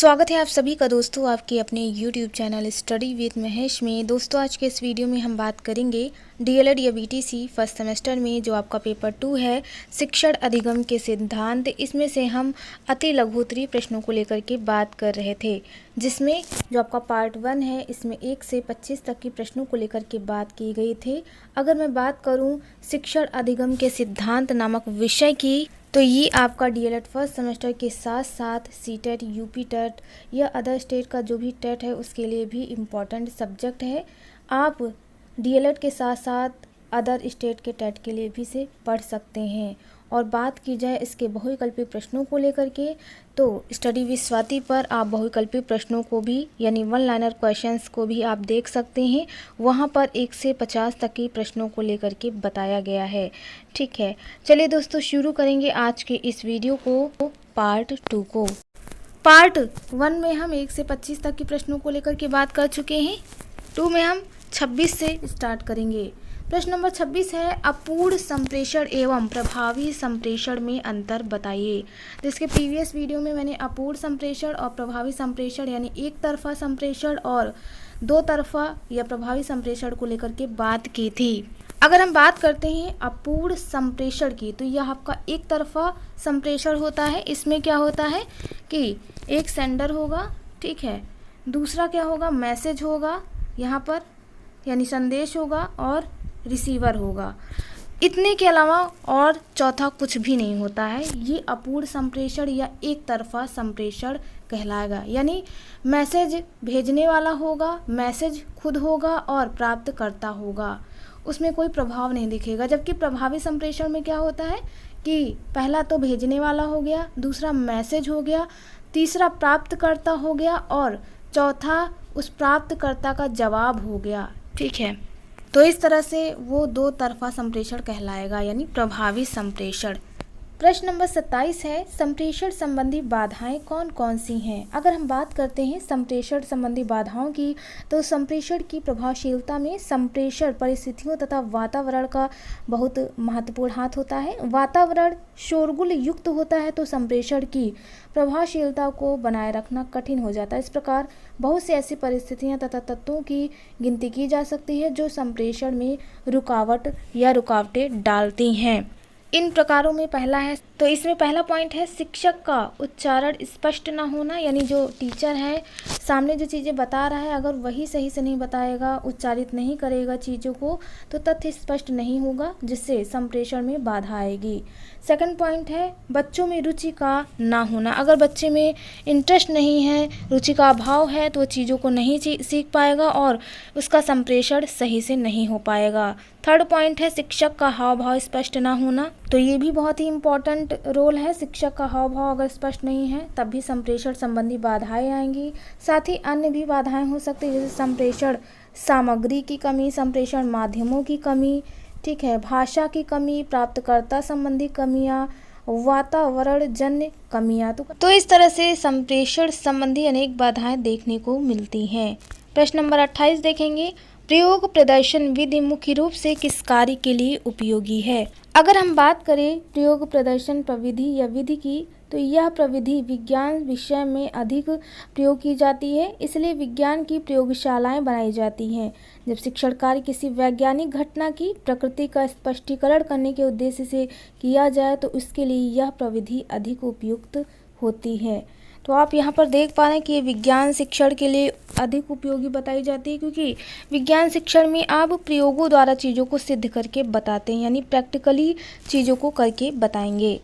स्वागत है आप सभी का दोस्तों आपके अपने YouTube channel study with Mahesh में। दोस्तों आज के इस वीडियो में हम बात करेंगे डीएलएड या बीटीसी फर्स्ट सेमेस्टर में जो आपका पेपर 2 है शिक्षण अधिगम के सिद्धांत। इसमें से हम अति लघुत्तरीय प्रश्नों को लेकर के बात कर रहे थे, जिसमें जो आपका पार्ट 1 है इसमें 1 से 25 तक की प्रश्नों को लेकर के बात की गई थी। अगर मैं बात करूँ शिक्षण अधिगम के सिद्धांत नामक विषय की, तो ये आपका डीएलएड फर्स्ट सेमेस्टर के साथ साथ सीटेट, यूपी टेट या अदर स्टेट का जो भी टेट है उसके लिए भी इम्पॉर्टेंट सब्जेक्ट है। आप डीएलएड के साथ साथ अदर स्टेट के टेट के लिए भी से पढ़ सकते हैं। और बात की जाए इसके बहुविकल्पी प्रश्नों को लेकर के, तो स्टडी विद स्वाति पर आप बहुविकल्पी प्रश्नों को भी यानी वन लाइनर क्वेश्चंस को भी आप देख सकते हैं। वहां पर 1 से 50 तक की प्रश्नों को लेकर के बताया गया है। ठीक है, चलिए दोस्तों शुरू करेंगे आज के इस वीडियो को पार्ट 2 को। पार्ट 1 में हम 1 से 25 तक की प्रश्नों को लेकर के बात कर चुके हैं। 2 में हम 26 से स्टार्ट करेंगे। प्रश्न नंबर 26 है, अपूर्ण संप्रेषण एवं प्रभावी संप्रेषण में अंतर बताइए। जिसके प्रीवियस वीडियो में मैंने अपूर्ण संप्रेषण और प्रभावी संप्रेषण यानी एक तरफा संप्रेषण और दो तरफा या प्रभावी संप्रेषण को लेकर के बात की थी। अगर हम बात करते हैं अपूर्ण संप्रेषण की, तो यह आपका एक तरफा संप्रेषण होता है। इसमें क्या होता है कि एक सेंडर होगा, ठीक है, दूसरा क्या होगा, मैसेज होगा यहाँ पर यानी संदेश होगा और रिसीवर होगा। इतने के अलावा और चौथा कुछ भी नहीं होता है। ये अपूर्ण संप्रेषण या एक तरफा संप्रेषण कहलाएगा। यानी मैसेज भेजने वाला होगा, मैसेज खुद होगा और प्राप्तकर्ता होगा, उसमें कोई प्रभाव नहीं दिखेगा। जबकि प्रभावी संप्रेषण में क्या होता है कि पहला तो भेजने वाला हो गया, दूसरा मैसेज हो गया, तीसरा प्राप्तकर्ता हो गया और चौथा उस प्राप्तकर्ता का जवाब हो गया। ठीक है, तो इस तरह से वो दो तरफा संप्रेषण कहलाएगा यानी प्रभावी संप्रेषण। प्रश्न नंबर 27 है, संप्रेषण संबंधी बाधाएं कौन कौन सी हैं। अगर हम बात करते हैं संप्रेषण संबंधी बाधाओं की, तो संप्रेषण की प्रभावशीलता में संप्रेषण परिस्थितियों तथा वातावरण का बहुत महत्वपूर्ण हाथ होता है। वातावरण शोरगुल युक्त होता है तो संप्रेषण की प्रभावशीलता को बनाए रखना कठिन हो जाता है। इस प्रकार बहुत सी ऐसी परिस्थितियां तथा तत्वों की गिनती की जा सकती है जो संप्रेषण में रुकावट या रुकावटें डालती हैं। इन प्रकारों में पहला है, तो इसमें पहला पॉइंट है शिक्षक का उच्चारण स्पष्ट ना होना। यानी जो टीचर है सामने जो चीज़ें बता रहा है, अगर वही सही से नहीं बताएगा, उच्चारित नहीं करेगा चीज़ों को, तो तथ्य स्पष्ट नहीं होगा, जिससे संप्रेषण में बाधा आएगी। सेकंड पॉइंट है बच्चों में रुचि का ना होना। अगर बच्चे में इंटरेस्ट नहीं है, रुचि का अभाव है, तो वो चीज़ों को नहीं सीख पाएगा और उसका संप्रेषण सही से नहीं हो पाएगा। थर्ड पॉइंट है शिक्षक का हाव भाव स्पष्ट ना होना। तो ये भी बहुत ही इम्पोर्टेंट रोल है। शिक्षक का हाव भाव अगर स्पष्ट नहीं है तब भी संप्रेषण संबंधी बाधाएं आएंगी। साथ ही अन्य भी बाधाएं हो सकती है, जैसे संप्रेषण सामग्री की कमी, संप्रेषण माध्यमों की कमी, ठीक है, भाषा की कमी, प्राप्तकर्ता संबंधी कमियां, वातावरण जन्य कमियां। तो इस तरह से संप्रेषण संबंधी अनेक बाधाएं देखने को मिलती हैं। प्रश्न नंबर 28 देखेंगे, प्रयोग प्रदर्शन विधि मुख्य रूप से किस कार्य के लिए उपयोगी है। अगर हम बात करें प्रयोग प्रदर्शन प्रविधि या विधि की, तो यह प्रविधि विज्ञान विषय में अधिक प्रयोग की जाती है। इसलिए विज्ञान की प्रयोगशालाएं बनाई जाती हैं। जब शिक्षण कार्य किसी वैज्ञानिक घटना की प्रकृति का स्पष्टीकरण करने के उद्देश्य से किया जाए तो उसके लिए यह प्रविधि अधिक उपयुक्त होती है। तो आप यहाँ पर देख पा रहे हैं कि ये विज्ञान शिक्षण के लिए अधिक उपयोगी बताई जाती है, क्योंकि विज्ञान शिक्षण में आप प्रयोगों द्वारा चीज़ों को सिद्ध करके बताते हैं, यानी प्रैक्टिकली चीज़ों को करके बताएंगे।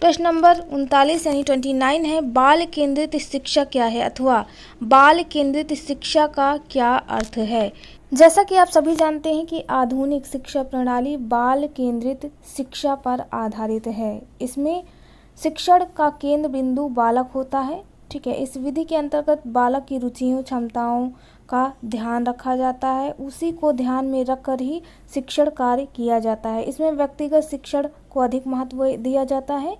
प्रश्न नंबर 39 यानी 29 है, बाल केंद्रित शिक्षा क्या है अथवा बाल केंद्रित शिक्षा का क्या अर्थ है। जैसा कि आप सभी जानते हैं कि आधुनिक शिक्षा प्रणाली बाल केंद्रित शिक्षा पर आधारित है। इसमें शिक्षण का केंद्र बिंदु बालक होता है। ठीक है, इस विधि के अंतर्गत बालक की रुचियों क्षमताओं का ध्यान रखा जाता है, उसी को ध्यान में रखकर ही शिक्षण कार्य किया जाता है। इसमें व्यक्तिगत शिक्षण को अधिक महत्व दिया जाता है।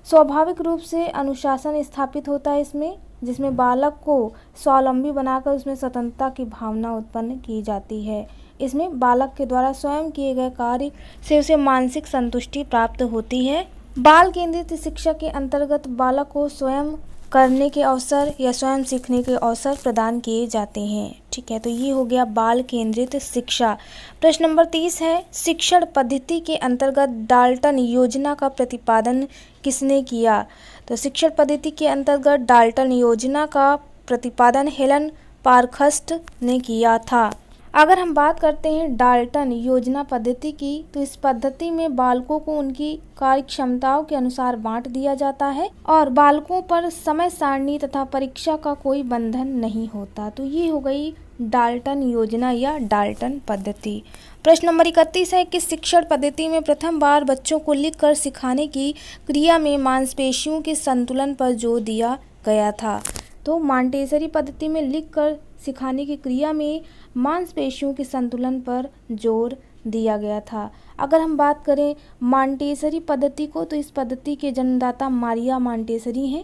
स्वाभाविक रूप से अनुशासन स्थापित होता है इसमें, जिसमें बालक को स्वावलंबी बनाकर उसमें स्वतंत्रता की भावना उत्पन्न की जाती है। इसमें बालक के द्वारा स्वयं किए गए कार्य से उसे मानसिक संतुष्टि प्राप्त होती है। बाल केंद्रित शिक्षा के अंतर्गत बालक को स्वयं करने के अवसर या स्वयं सीखने के अवसर प्रदान किए जाते हैं। ठीक है, तो ये हो गया बाल केंद्रित शिक्षा। प्रश्न नंबर 30 है, शिक्षण पद्धति के अंतर्गत डाल्टन योजना का प्रतिपादन किसने किया? तो शिक्षण पद्धति के अंतर्गत डाल्टन योजना का प्रतिपादन हेलन पारखस्ट ने किया था। अगर हम बात करते हैं डाल्टन योजना पद्धति की, तो इस पद्धति में बालकों को उनकी कार्य क्षमताओं के अनुसार बांट दिया जाता है और बालकों पर समय सारणी तथा परीक्षा का कोई बंधन नहीं होता। तो ये हो गई डाल्टन योजना या डाल्टन पद्धति। प्रश्न नंबर 31 है, किस शिक्षण पद्धति में प्रथम बार बच्चों को लिखकर सिखाने की क्रिया में मांसपेशियों के संतुलन पर जोर दिया गया था? तो मॉन्टेसरी पद्धति में लिखकर सिखाने की क्रिया में मांसपेशियों के संतुलन पर जोर दिया गया था। अगर हम बात करें मॉन्टेसरी पद्धति को, तो इस पद्धति के जन्मदाता मारिया मॉन्टेसरी हैं।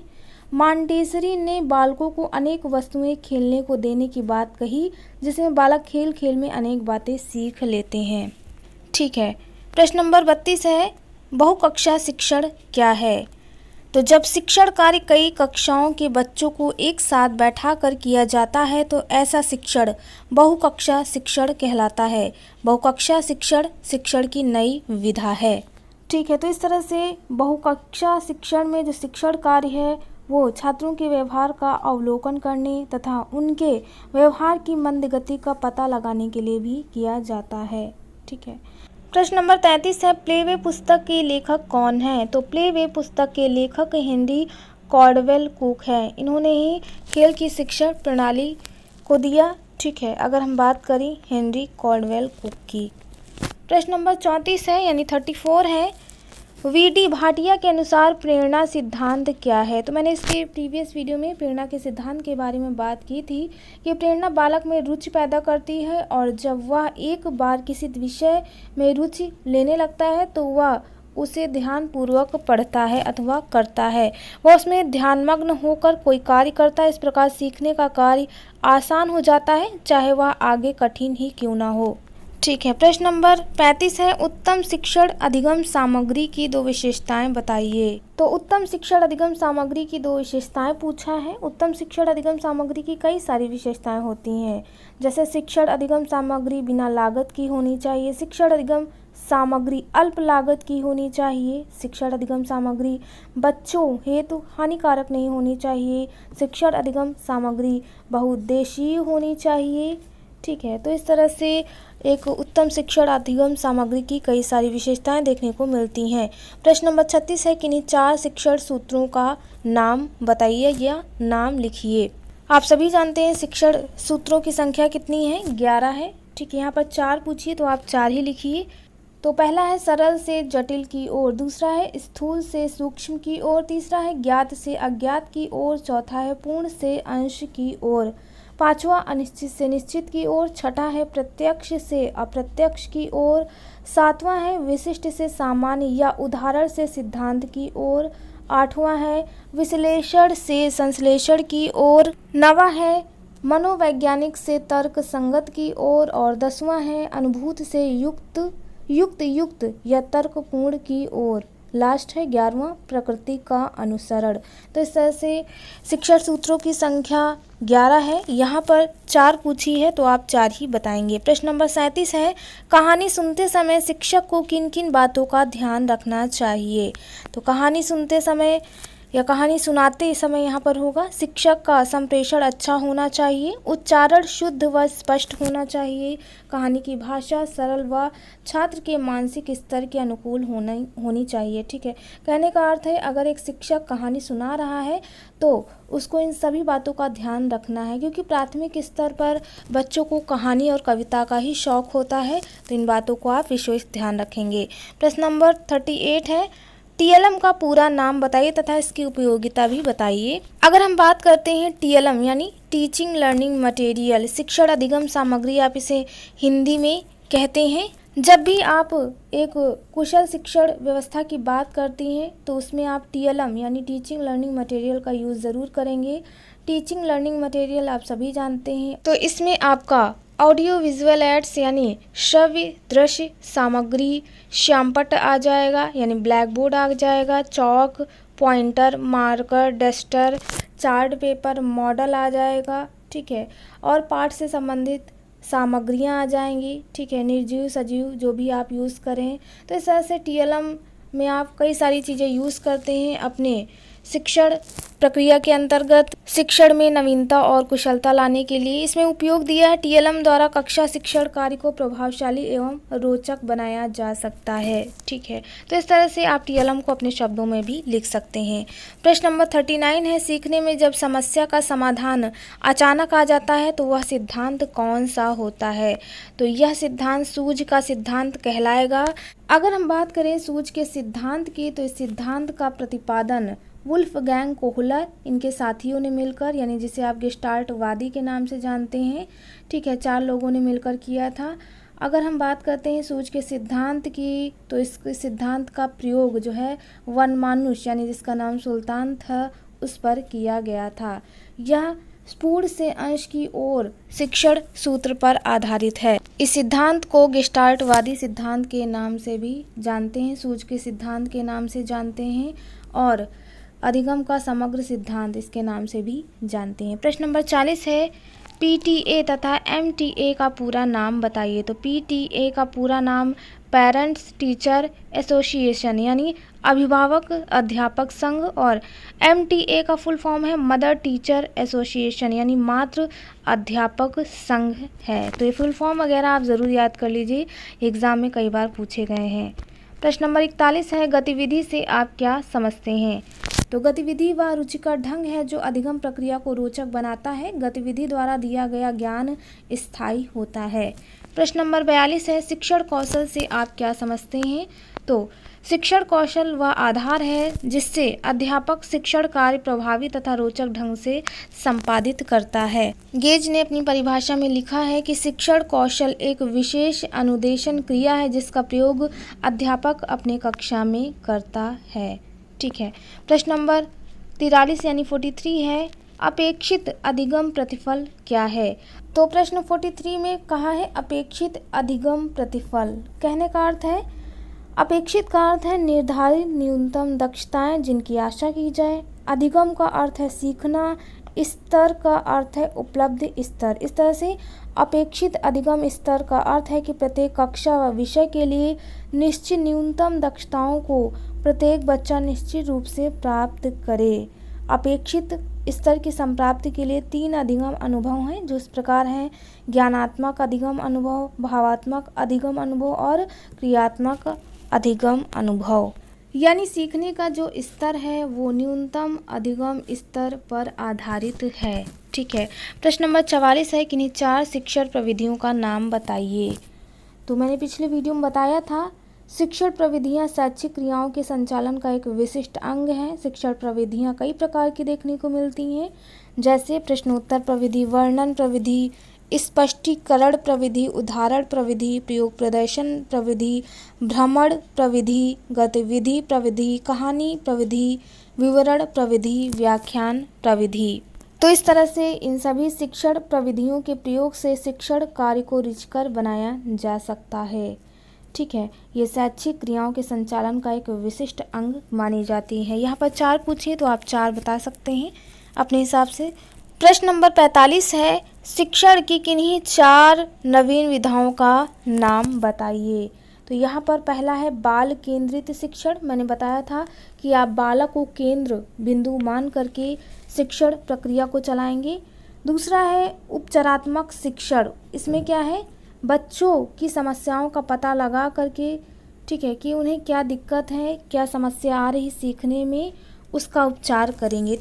मॉन्टेसरी ने बालकों को अनेक वस्तुएं खेलने को देने की बात कही, जिसमें बालक खेल खेल में अनेक बातें सीख लेते हैं। ठीक है, प्रश्न नंबर 32 है, बहुकक्षा शिक्षण क्या है? तो जब शिक्षण कार्य कई कक्षाओं के बच्चों को एक साथ बैठाकर किया जाता है तो ऐसा शिक्षण बहुकक्षा शिक्षण कहलाता है। बहुकक्षा शिक्षण शिक्षण की नई विधा है। ठीक है, तो इस तरह से बहुकक्षा शिक्षण में जो शिक्षण कार्य है वो छात्रों के व्यवहार का अवलोकन करने तथा उनके व्यवहार की मंद गति का पता लगाने के लिए भी किया जाता है। ठीक है, प्रश्न नंबर 33 है, प्लेवे पुस्तक के लेखक कौन हैं? तो प्लेवे पुस्तक के लेखक हेनरी कॉल्डवेल कुक हैं। इन्होंने ही खेल की शिक्षण प्रणाली को दिया। ठीक है, अगर हम बात करें हेनरी कॉल्डवेल कुक की। प्रश्न नंबर 34 है यानी 34 है, वीडी भाटिया के अनुसार प्रेरणा सिद्धांत क्या है? तो मैंने इसके प्रीवियस वीडियो में प्रेरणा के सिद्धांत के बारे में बात की थी कि प्रेरणा बालक में रुचि पैदा करती है और जब वह एक बार किसी विषय में रुचि लेने लगता है तो वह उसे ध्यानपूर्वक पढ़ता है अथवा करता है। वह उसमें ध्यानमग्न होकर कोई कार्य करता है। इस प्रकार सीखने का कार्य आसान हो जाता है, चाहे वह आगे कठिन ही क्यों ना हो। ठीक है, प्रश्न नंबर 35 है, उत्तम शिक्षण अधिगम सामग्री की दो विशेषताएं बताइए। तो उत्तम शिक्षण अधिगम सामग्री की दो विशेषताएं पूछा है। उत्तम शिक्षण अधिगम सामग्री की कई सारी विशेषताएं होती हैं, जैसे शिक्षण अधिगम सामग्री बिना लागत की होनी चाहिए, शिक्षण अधिगम सामग्री अल्प लागत की होनी चाहिए, शिक्षण अधिगम सामग्री बच्चों हेतु हानिकारक नहीं होनी चाहिए, शिक्षण अधिगम सामग्री बहुउद्देशीय होनी चाहिए। ठीक है, तो इस तरह से एक उत्तम शिक्षण अधिगम सामग्री की कई सारी विशेषताएं देखने को मिलती हैं। प्रश्न नंबर 36 है, किन्हीं 4 शिक्षण सूत्रों का नाम बताइए या नाम लिखिए। आप सभी जानते हैं शिक्षण सूत्रों की संख्या कितनी है? 11 है। ठीक है, यहाँ पर 4 पूछिए तो आप 4 ही लिखिए। तो पहला है सरल से जटिल की ओर, दूसरा है स्थूल से सूक्ष्म की ओर, तीसरा है ज्ञात से अज्ञात की ओर, चौथा है पूर्ण से अंश की ओर, पांचवा अनिश्चित से निश्चित की ओर, छठा है प्रत्यक्ष से अप्रत्यक्ष की ओर, सातवां है विशिष्ट से सामान्य या उदाहरण से सिद्धांत की ओर, आठवां है विश्लेषण से संश्लेषण की ओर, नवा है मनोवैज्ञानिक से तर्क संगत की ओर और 10वां है अनुभूत से युक्त या तर्कपूर्ण की ओर। लास्ट है 11वां प्रकृति का अनुसरण। तो इस तरह से शिक्षण सूत्रों की संख्या 11 है। यहाँ पर 4 पूछी है तो आप 4 ही बताएंगे। प्रश्न नंबर 37 है, कहानी सुनते समय शिक्षक को किन किन बातों का ध्यान रखना चाहिए? तो कहानी सुनते समय या कहानी सुनाते समय यहाँ पर होगा, शिक्षक का संप्रेषण अच्छा होना चाहिए, उच्चारण शुद्ध व स्पष्ट होना चाहिए, कहानी की भाषा सरल व छात्र के मानसिक स्तर के अनुकूल होनी चाहिए। ठीक है, कहने का अर्थ है अगर एक शिक्षक कहानी सुना रहा है तो उसको इन सभी बातों का ध्यान रखना है, क्योंकि प्राथमिक स्तर पर बच्चों को कहानी और कविता का ही शौक होता है, तो इन बातों को आप विशेष ध्यान रखेंगे। प्रश्न नंबर 38 है, टीएलएम का पूरा नाम बताइए तथा इसकी उपयोगिता भी बताइए। अगर हम बात करते हैं टीएलएम यानी टीचिंग लर्निंग मटेरियल, शिक्षण अधिगम सामग्री आप इसे हिंदी में कहते हैं। जब भी आप एक कुशल शिक्षण व्यवस्था की बात करती हैं तो उसमें आप टीएलएम यानी टीचिंग लर्निंग मटेरियल का यूज़ ज़रूर करेंगे। टीचिंग लर्निंग मटेरियल आप सभी जानते हैं, तो इसमें आपका ऑडियो विजुअल एड्स यानी श्रव्य दृश्य सामग्री, श्यामपट्ट आ जाएगा यानी ब्लैक बोर्ड आ जाएगा, chalk, pointer, marker, duster, chart paper, model आ जाएगा, ठीक है। और पाठ से संबंधित सामग्रियां आ जाएंगी, ठीक है, निर्जीव सजीव जो भी आप यूज़ करें। तो इस तरह से टीएलएम में आप कई सारी चीज़ें यूज़ करते हैं अपने शिक्षण प्रक्रिया के अंतर्गत शिक्षण में नवीनता और कुशलता लाने के लिए। इसमें उपयोग दिया है टीएलएम द्वारा कक्षा शिक्षण कार्य को प्रभावशाली एवं रोचक बनाया जा सकता है, ठीक है। तो इस तरह से आप टीएलएम को अपने शब्दों में भी लिख सकते हैं। प्रश्न नंबर 39 है, सीखने में जब समस्या का समाधान अचानक आ जाता है तो वह सिद्धांत कौन सा होता है? तो यह सिद्धांत सूझ का सिद्धांत कहलाएगा। अगर हम बात करें सूझ के सिद्धांत की, तो इस सिद्धांत का प्रतिपादन वुल्फगैंग कोहलर इनके साथियों ने मिलकर, यानी जिसे आप गेस्टाल्टवादी के नाम से जानते हैं, ठीक है, 4 लोगों ने मिलकर किया था। अगर हम बात करते हैं सूझ के सिद्धांत की, तो इस सिद्धांत का प्रयोग जो है वन मानुष यानी जिसका नाम सुल्तान था उस पर किया गया था। यह पूर्ण से अंश की ओर शिक्षण सूत्र पर आधारित है। इस सिद्धांत को गेस्टाल्टवादी सिद्धांत के नाम से भी जानते हैं, सूझ के सिद्धांत के नाम से जानते हैं और अधिगम का समग्र सिद्धांत इसके नाम से भी जानते हैं। प्रश्न नंबर 40 है, पीटीए तथा एमटीए का पूरा नाम बताइए। तो पीटीए का पूरा नाम पेरेंट्स टीचर एसोसिएशन यानी अभिभावक अध्यापक संघ, और एमटीए का फुल फॉर्म है मदर टीचर एसोसिएशन यानी मातृ अध्यापक संघ है। तो ये फुल फॉर्म वगैरह आप ज़रूर याद कर लीजिए, एग्ज़ाम में कई बार पूछे गए हैं। प्रश्न नंबर 41 है, गतिविधि से आप क्या समझते हैं? तो गतिविधि व रुचिकर ढंग है जो अधिगम प्रक्रिया को रोचक बनाता है। गतिविधि द्वारा दिया गया ज्ञान स्थायी होता है। प्रश्न नंबर 42 है, शिक्षण कौशल से आप क्या समझते हैं? तो शिक्षण कौशल वह आधार है जिससे अध्यापक शिक्षण कार्य प्रभावी तथा रोचक ढंग से संपादित करता है। गेज ने अपनी परिभाषा में लिखा है कि शिक्षण कौशल एक विशेष अनुदेशन क्रिया है जिसका प्रयोग अध्यापक अपने कक्षा में करता है, ठीक है। प्रश्न नंबर 43 यानी 43 है, अपेक्षित अधिगम प्रतिफल क्या है? तो प्रश्न 43 में कहा है अपेक्षित अधिगम प्रतिफल। कहने का अर्थ है, अपेक्षित का अर्थ है निर्धारित न्यूनतम दक्षताएं जिनकी आशा की जाए। अधिगम का अर्थ है सीखना, स्तर का अर्थ है उपलब्ध स्तर। इस तरह से अपेक्षित अधिगम स्तर का अर्थ है कि प्रत्येक कक्षा व विषय के लिए निश्चित न्यूनतम दक्षताओं को प्रत्येक बच्चा निश्चित रूप से प्राप्त करे। अपेक्षित स्तर की संप्राप्ति के लिए 3 अधिगम अनुभव हैं जो इस प्रकार हैं: ज्ञानात्मक अधिगम अनुभव, भावात्मक अधिगम अनुभव और क्रियात्मक अधिगम अनुभव। यानी सीखने का जो स्तर है वो न्यूनतम अधिगम स्तर पर आधारित है, ठीक है। प्रश्न नंबर 44 है, किन्हीं 4 शिक्षण प्रविधियों का नाम बताइए। तो मैंने पिछले वीडियो में बताया था, शिक्षण प्रविधियां शैक्षिक क्रियाओं के संचालन का एक विशिष्ट अंग है। शिक्षण प्रविधियां कई प्रकार की देखने को मिलती हैं, जैसे प्रश्नोत्तर प्रविधि, वर्णन प्रविधि, स्पष्टीकरण प्रविधि, उदाहरण प्रविधि, प्रयोग प्रदर्शन प्रविधि, भ्रमण प्रविधि, गतिविधि प्रविधि, कहानी प्रविधि, विवरण प्रविधि, व्याख्यान प्रविधि। तो इस तरह से इन सभी शिक्षण प्रविधियों के प्रयोग से शिक्षण कार्य को रुचिकर बनाया जा सकता है, ठीक है। ये शैक्षिक क्रियाओं के संचालन का एक विशिष्ट अंग मानी जाती है। यहाँ पर 4 पूछे तो आप 4 बता सकते हैं अपने हिसाब से। प्रश्न नंबर 45 है, शिक्षण की किन्हीं 4 नवीन विधाओं का नाम बताइए। तो यहाँ पर पहला है बाल केंद्रित शिक्षण। मैंने बताया था कि आप बालक को केंद्र बिंदु मान करके शिक्षण प्रक्रिया को चलाएंगे। दूसरा है उपचारात्मक शिक्षण। इसमें क्या है, बच्चों की समस्याओं का पता लगा करके, ठीक है, कि उन्हें क्या दिक्कत है, क्या समस्या आ रही सीखने में, उसका उपचार करेंगे।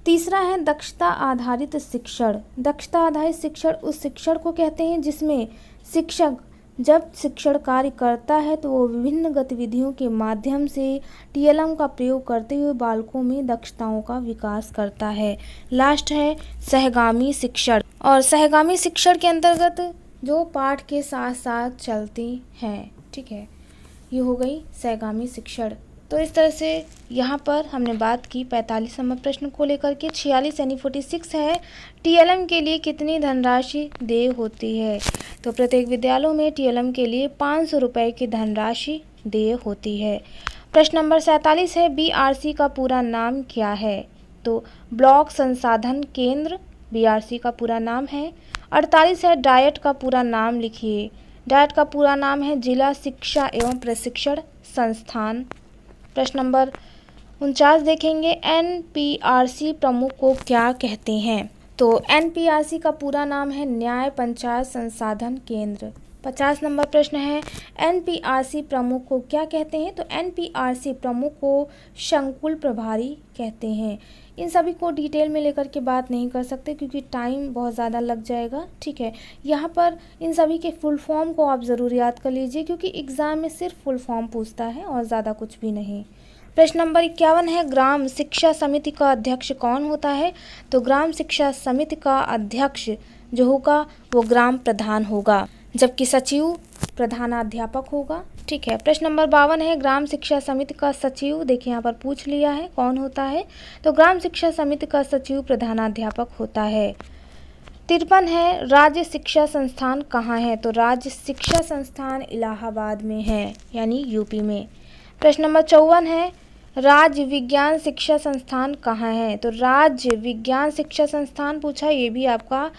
तीसरा है दक्षता आधारित शिक्षण। दक्षता आधारित शिक्षण उस शिक्षण को कहते हैं जिसमें शिक्षक जब शिक्षण कार्य करता है तो वो विभिन्न गतिविधियों के माध्यम से टीएलएम का प्रयोग करते हुए बालकों में दक्षताओं का विकास करता है। लास्ट है सहगामी शिक्षण, और सहगामी शिक्षण के अंतर्गत जो पाठ के साथ साथ चलती हैं, ठीक है, ये हो गई सहगामी शिक्षण। तो इस तरह से यहाँ पर हमने बात की 45 नंबर प्रश्न को लेकर के। 46 यानी 46 है, टीएलएम के लिए कितनी धनराशि देय होती है? तो प्रत्येक विद्यालयों में टीएलएम के लिए 500 रुपये की धनराशि देय होती है। प्रश्न नंबर 47 है, बीआरसी का पूरा नाम क्या है? तो ब्लॉक संसाधन केंद्र बीआरसी का पूरा नाम है। 48 है, डाइट का पूरा नाम लिखिए। डाइट का पूरा नाम है जिला शिक्षा एवं प्रशिक्षण संस्थान। प्रश्न नंबर 49 देखेंगे, एनपीआरसी प्रमुख को क्या कहते हैं? तो एनपीआरसी का पूरा नाम है न्याय पंचायत संसाधन केंद्र। 50 नंबर प्रश्न है, एनपीआरसी प्रमुख को क्या कहते हैं? तो एनपीआरसी प्रमुख को संकुल प्रभारी कहते हैं। इन सभी को डिटेल में लेकर के बात नहीं कर सकते क्योंकि टाइम बहुत ज़्यादा लग जाएगा, ठीक है। यहाँ पर इन सभी के फुल फॉर्म को आप ज़रूर याद कर लीजिए क्योंकि एग्ज़ाम में सिर्फ फुल फॉर्म पूछता है और ज़्यादा कुछ भी नहीं। प्रश्न नंबर 51 है, ग्राम शिक्षा समिति का अध्यक्ष कौन होता है? तो ग्राम शिक्षा समिति का अध्यक्ष जो होगा वो ग्राम प्रधान होगा, जबकि सचिव प्रधानाध्यापक होगा, ठीक है। प्रश्न नंबर 52 है, ग्राम शिक्षा समिति का सचिव, देखिए यहाँ पर पूछ लिया है कौन होता है, तो ग्राम शिक्षा समिति का सचिव प्रधानाध्यापक होता है। 53 है, राज्य शिक्षा संस्थान कहाँ है? तो राज्य शिक्षा संस्थान इलाहाबाद में है, यानी यूपी में। प्रश्न नंबर 54 है, राज्य विज्ञान शिक्षा संस्थान कहाँ है? तो राज्य विज्ञान शिक्षा संस्थान पूछा, ये भी आपका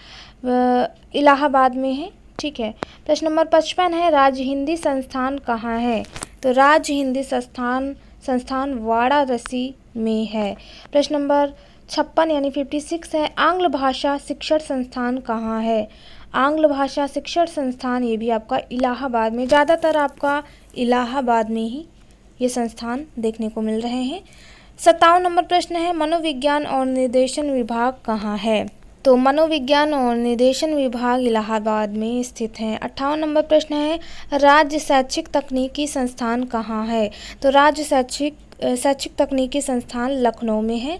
इलाहाबाद में है, ठीक है। प्रश्न नंबर 55 है, राज्य हिंदी संस्थान कहाँ है? तो राज्य हिंदी संस्थान वाराणसी में है। प्रश्न नंबर 56 यानी 56 है, आंग्ल भाषा शिक्षण संस्थान कहाँ है? आंग्ल भाषा शिक्षण संस्थान ये भी आपका इलाहाबाद में, ज़्यादातर आपका इलाहाबाद में ही ये संस्थान देखने को मिल रहे हैं। 57 नंबर प्रश्न है, मनोविज्ञान और निर्देशन विभाग कहाँ है? तो मनोविज्ञान और निर्देशन विभाग इलाहाबाद में स्थित है। 58 नंबर प्रश्न है, राज्य शैक्षिक तकनीकी संस्थान कहाँ है? तो राज्य शैक्षिक तकनीकी संस्थान लखनऊ में है।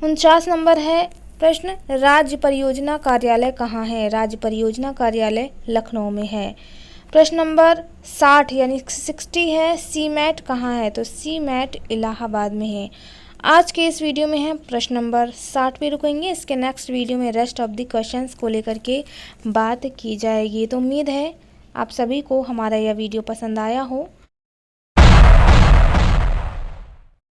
49 नंबर है प्रश्न, राज्य परियोजना कार्यालय कहाँ है? राज्य परियोजना कार्यालय लखनऊ में है। प्रश्न नंबर 60 यानी 60 है, सीमैट कहाँ है? तो सीमैट इलाहाबाद में है। आज के इस वीडियो में है प्रश्न नंबर 60 पे रुकेंगे, इसके नेक्स्ट वीडियो में रेस्ट ऑफ द क्वेश्चंस को लेकर के बात की जाएगी। तो उम्मीद है आप सभी को हमारा यह वीडियो पसंद आया हो।